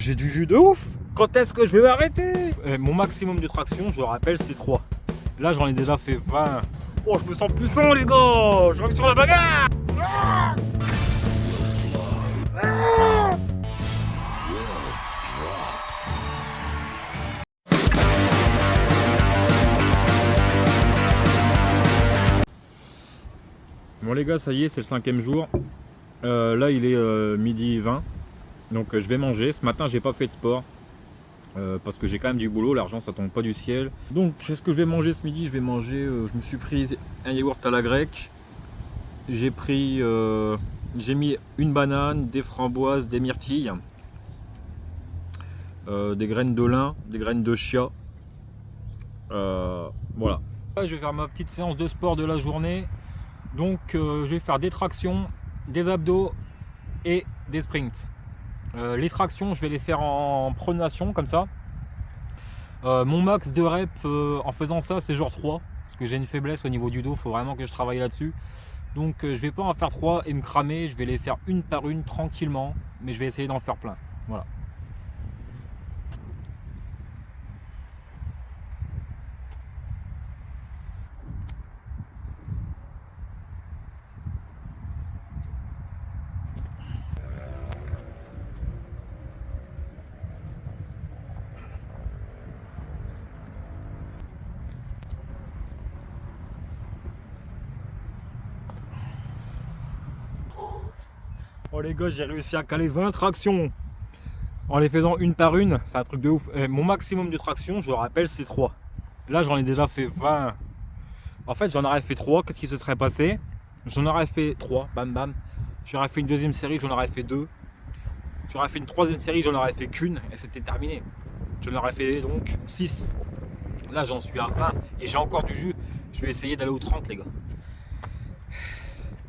j'ai du jus de ouf. Quand est-ce que je vais m'arrêter? Mon maximum de traction, je le rappelle, c'est 3. Là, j'en ai déjà fait 20. Oh, je me sens puissant, les gars. J'ai envie de faire la bagarre. Ah, ah. Bon les gars, ça y est, c'est le 5e jour. Là il est midi 20. Donc je vais manger. Ce matin j'ai pas fait de sport. Parce que j'ai quand même du boulot, l'argent ça tombe pas du ciel. Donc qu'est-ce que je vais manger ce midi? Je vais manger, je me suis pris un yaourt à la grecque. J'ai mis une banane, des framboises, des myrtilles, des graines de lin, des graines de chia. Voilà. Là, je vais faire ma petite séance de sport de la journée. Donc je vais faire des tractions, des abdos et des sprints. Les tractions, je vais les faire en pronation comme ça. Mon max de rep en faisant ça, c'est genre 3. Parce que j'ai une faiblesse au niveau du dos, il faut vraiment que je travaille là-dessus. Donc je vais pas en faire 3 et me cramer, je vais les faire une par une tranquillement. Mais je vais essayer d'en faire plein. Voilà. Oh les gars, j'ai réussi à caler 20 tractions en les faisant une par une, c'est un truc de ouf. Mon maximum de traction, je le rappelle, c'est 3. Là j'en ai déjà fait 20. En fait j'en aurais fait 3, qu'est-ce qui se serait passé? J'en aurais fait 3, bam bam. J'aurais fait une deuxième série, j'en aurais fait 2. J'aurais fait une troisième série, j'en aurais fait qu'une et c'était terminé. J'en aurais fait donc 6. Là j'en suis à 20 et j'ai encore du jus. Je vais essayer d'aller aux 30 les gars.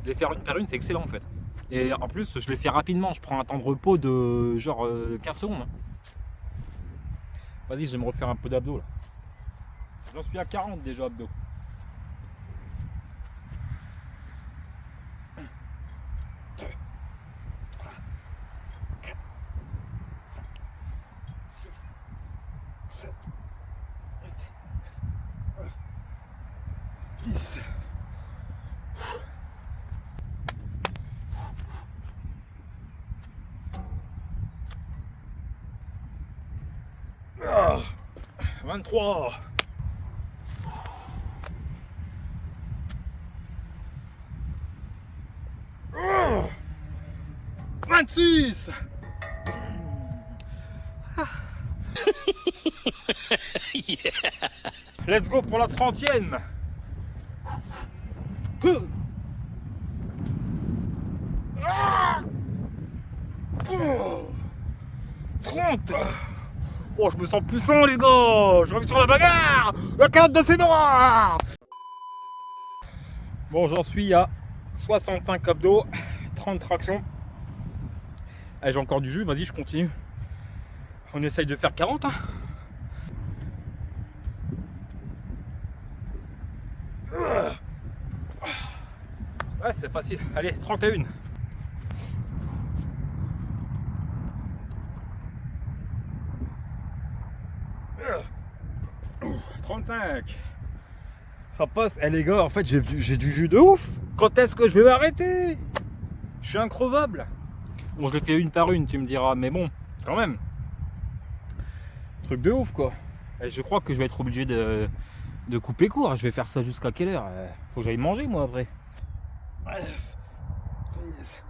Les faire une par une, c'est excellent en fait. Et en plus, je les fais rapidement. Je prends un temps de repos de genre 15 secondes. Vas-y, je vais me refaire un peu d'abdos là. J'en suis à 40 déjà abdos. Ah, 23. Ah, 26. Yeah. Let's go pour la 30e. 30. Oh, je me sens puissant, les gars. J'ai envie de faire la bagarre. La calotte de ses bras. Bon, j'en suis à 65 abdos, 30 tractions. Allez, j'ai encore du jus. Vas-y, je continue. On essaye de faire 40. Hein. Ouais, c'est facile. Allez, 31. 35. Ça passe. Eh les gars, en fait j'ai du jus de ouf. Quand est-ce que je vais m'arrêter? Je suis increvable. Bon, je le fais une par une, tu me diras, mais bon, quand même. Truc de ouf quoi. Et je crois que je vais être obligé de couper court. Je vais faire ça jusqu'à quelle heure? Faut que j'aille manger moi après. 9, 10,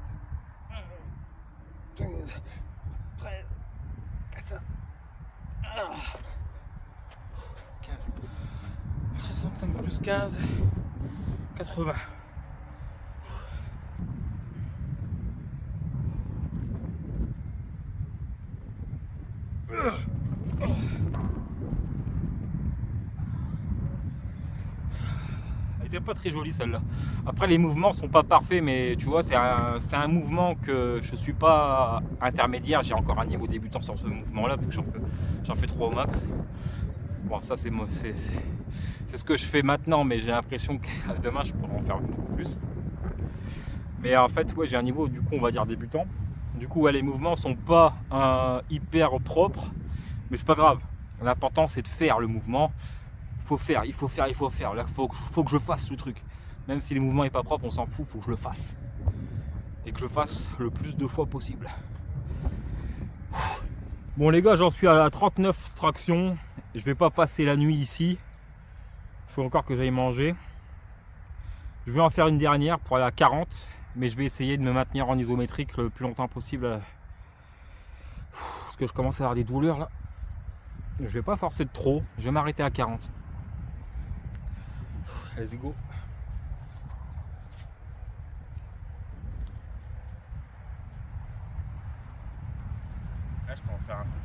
11, 12, 13, 14, 15, 65 plus 15, 80. Elle était pas très jolie celle-là. Après les mouvements sont pas parfaits, mais tu vois c'est un mouvement que je suis pas intermédiaire. J'ai encore un niveau débutant sur ce mouvement-là, vu que j'en fais 3 au max. Bon, ça c'est ce que je fais maintenant, mais j'ai l'impression que demain je pourrais en faire beaucoup plus. Mais en fait, ouais, j'ai un niveau du coup on va dire débutant. Du coup, ouais, les mouvements sont pas hyper propres, mais c'est pas grave. L'important c'est de faire le mouvement. Il faut faire. Là, faut que je fasse le truc. Même si le mouvement est pas propre, on s'en fout, faut que je le fasse. Et que je le fasse le plus de fois possible. Bon les gars, j'en suis à 39 tractions. Je vais pas passer la nuit ici. Il faut encore que j'aille manger. Je vais en faire une dernière pour aller à 40. Mais je vais essayer de me maintenir en isométrique le plus longtemps possible. Parce que je commence à avoir des douleurs là. Je vais pas forcer de trop. Je vais m'arrêter à 40. Let's go. Là je commence à faire un truc.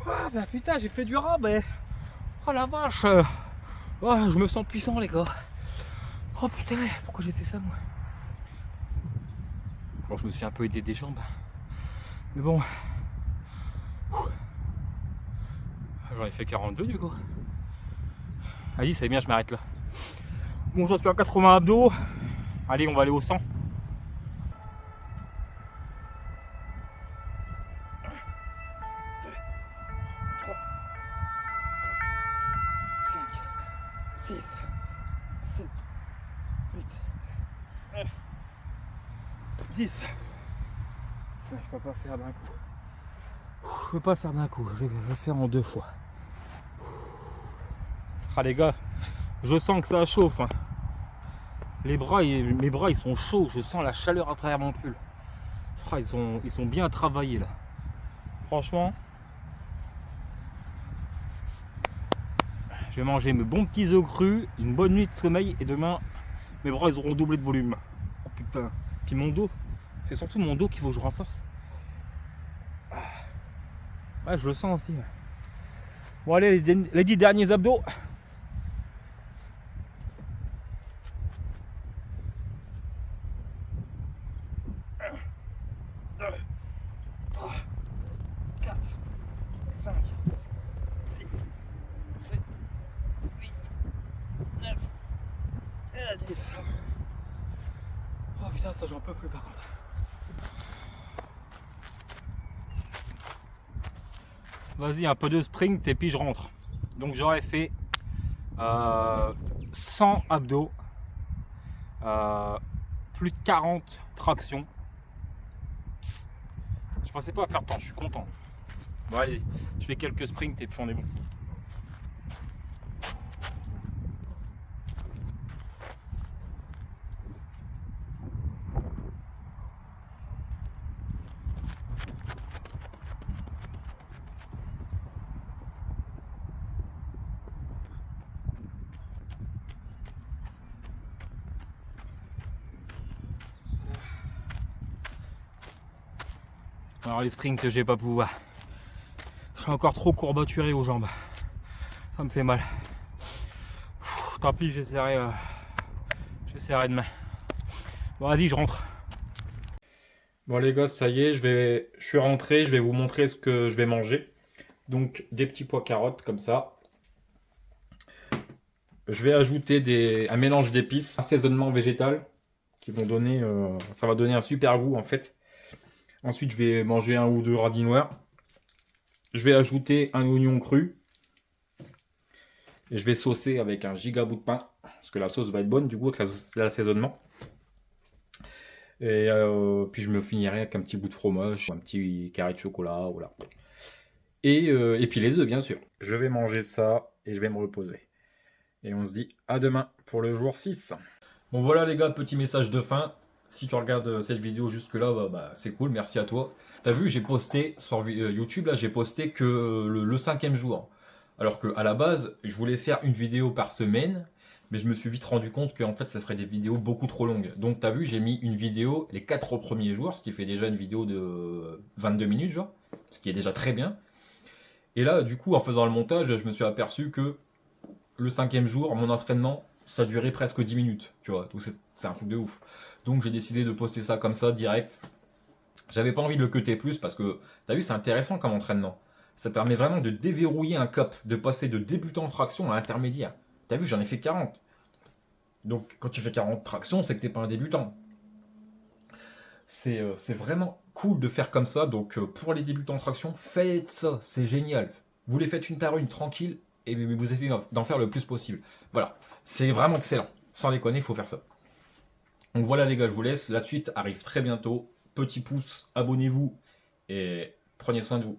Ah bah putain, j'ai fait du rabat. Oh la vache. Oh, je me sens puissant les gars. Oh putain, pourquoi j'ai fait ça moi? Bon, je me suis un peu aidé des jambes. Mais bon. J'en ai fait 42 du coup. Vas-y, c'est bien, je m'arrête là. Bon, j'en suis à 80 abdos. Allez, on va aller au 100. 6, 7, 8, 9, 10. Je peux pas faire d'un coup. Je peux pas faire d'un coup. Je vais faire en 2 fois. Ah les gars, je sens que ça chauffe. Hein. Mes bras ils sont chauds. Je sens la chaleur à travers mon pull. Ah, ils sont bien travaillés là. Franchement. Je vais manger mes bons petits œufs crus, une bonne nuit de sommeil et demain mes bras ils auront doublé de volume. Oh putain. Puis mon dos, c'est surtout mon dos qu'il faut que je renforce. Ouais, je le sens aussi. Bon allez, les 10 derniers abdos. 1, 2, 3, 4, 5, 6, 7, 8, 9, et 10. Oh putain, ça j'en peux plus par contre. Vas-y, un peu de sprint et puis je rentre. Donc j'aurais fait 100 abdos, plus de 40 tractions. Je pensais pas faire tant, je suis content. Bon allez, je fais quelques sprints et puis on est bon. Alors les sprints, j'ai pas pouvoir. Je suis encore trop courbaturé aux jambes. Ça me fait mal. Tant pis, j'essaierai demain. Bon vas-y, je rentre. Bon les gosses, ça y est, je suis rentré, je vais vous montrer ce que je vais manger. Donc des petits pois carottes comme ça. Je vais ajouter un mélange d'épices, assaisonnement végétal qui vont donner, ça va donner un super goût en fait. Ensuite, je vais manger 1 ou 2 radis noirs. Je vais ajouter un oignon cru. Et je vais saucer avec un giga bout de pain. Parce que la sauce va être bonne du coup avec l'assaisonnement. Et puis je me finirai avec un petit bout de fromage, un petit carré de chocolat, voilà. Et puis les œufs bien sûr. Je vais manger ça et je vais me reposer. Et on se dit à demain pour le jour 6. Bon voilà les gars, petit message de fin. Si tu regardes cette vidéo jusque là, c'est cool, merci à toi. T'as vu, j'ai posté sur YouTube, là j'ai posté que le 5e jour. Alors qu'à la base, je voulais faire une vidéo par semaine. mais je me suis vite rendu compte qu'en fait ça ferait des vidéos beaucoup trop longues. Donc t'as vu, j'ai mis une vidéo les 4 premiers jours, ce qui fait déjà une vidéo de 22 minutes, genre, ce qui est déjà très bien. Et là, du coup, en faisant le montage, je me suis aperçu que le 5e jour, mon entraînement, ça durait presque 10 minutes, tu vois. Donc c'est un truc de ouf. Donc j'ai décidé de poster ça comme ça, direct. J'avais pas envie de le cutter plus parce que, t'as vu, c'est intéressant comme entraînement. Ça permet vraiment de déverrouiller un cap, de passer de débutant en traction à intermédiaire. T'as vu, j'en ai fait 40. Donc quand tu fais 40 tractions, c'est que t'es pas un débutant. C'est vraiment cool de faire comme ça. Donc pour les débutants en traction, faites ça, c'est génial. Vous les faites une par une, tranquille, et vous essayez d'en faire le plus possible. Voilà, c'est vraiment excellent. Sans déconner, il faut faire ça. Donc voilà les gars, je vous laisse. La suite arrive très bientôt. Petit pouce, abonnez-vous et prenez soin de vous.